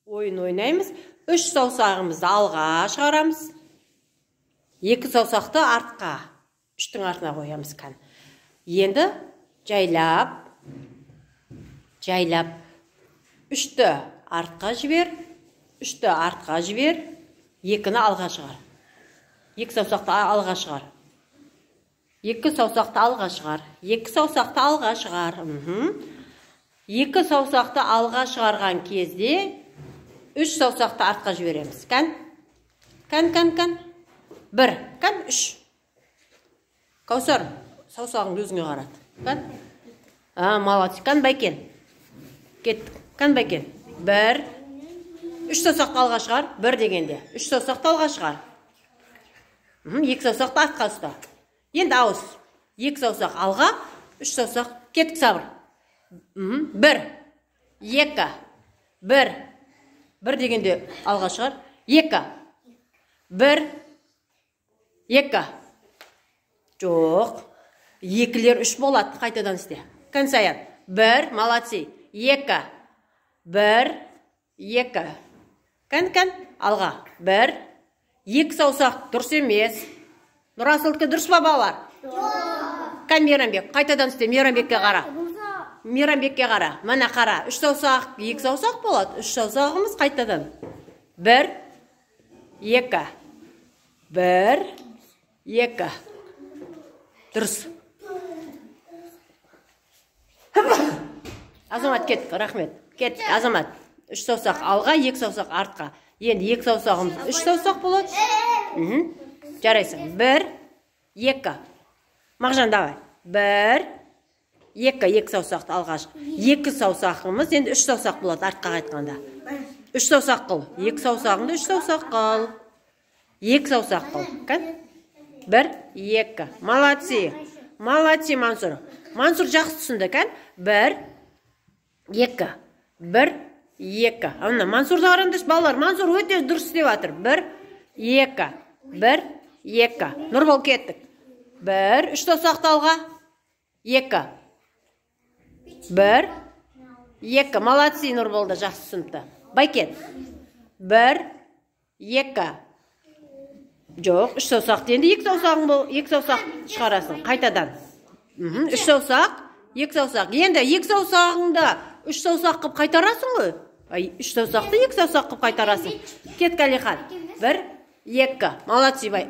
ойын ойнаймыз. 3 саусағымызды алға шығарамыз. 2 саусақты артқа, 3-тің артына қоямыз кән. Енді жайлап, 3-ті артқа жібер, 3-ті артқа жібер, 2-ні алға шығар. 2 саусақты алға шығар. 2 саусақты алға шығар. 2 саусақты алға шығар. 2 саусақты алға шығарған кезде 3 саусақты артқа жібереміз. Кән? 1, 3. Каусар, саусағың өзіңе қарат. Кән? Молодец. Кән, Байкен. Кеттік. Кән, Байкен. 1. 3 саусақты алға шығар. 1 дегенде. 3 саусақты алға шығар. 2 саусақты артқа ұста. Енді ауыз. 2 саусақ алға, 3 саусақ. Кеттік, сабыр. 1. 2. 1. 1 дегенде алға шығар. 2. 1. 2. Жоқ. 2-лер 3 болады. Қайтадан істе. Кән Саян. 1. Молодцы. 2. 1. 2. Кән. Алға. 1. 2 саусақ. Дұрыс емес. Нұрасылдікі дұрыс па балалар? Кән Мейрамбек. Қайтадан істе. Мейрамбекке қара. Мейрамбекке қара. Мана қара. 3 саусақ. 2 саусақ болады. 3 саусағымыз қайтадан. 1. 2. 1. 2. Дұрыс. Азамат кеттік. Рахмет. Кеттік. Азамат. 3 саусақ алға, 2 саусақ артқа. Енді 2 саусағымыз 3 саусақ болады. Жарайсың. 1. 2. Мағжан, давай. 1. 2 саусақты алғаш. 2 саусағымыз енді 3 саусақ болады артқа қайтқанда. 3 саусақ қыл. 2 саусағыңды 3 саусақ қыл. 2 саусақ қыл. Кән? 1, 2. Молодцы. Молодцы, Мансур. Мансур жақсы түсінді, кән? 1, 2. 1, 2. Ана, Мансурды қараңдаршы, балалар. Мансур өте дұрыс істеп жатыр. 1, 2. 1, 2. Нұрбол кеттік. 1, 3 саусақты алға. 2. 1, 2. Молодцы, Нұрболда жақсы түсінді. Байкен. 1, 2. Жоқ, 3 саусақты. Енді 2 саусағың бол, 2 саусақ шығарасың. Қайтадан. 3 саусақ, 2 саусақ. Енді 2 саусағыңда 3 саусақ қып қайтарасың ғой? 3 саусақты 2 саусақ қып қайтарасың. Кет, Қалихан. 1, 2. Молодцы, бай.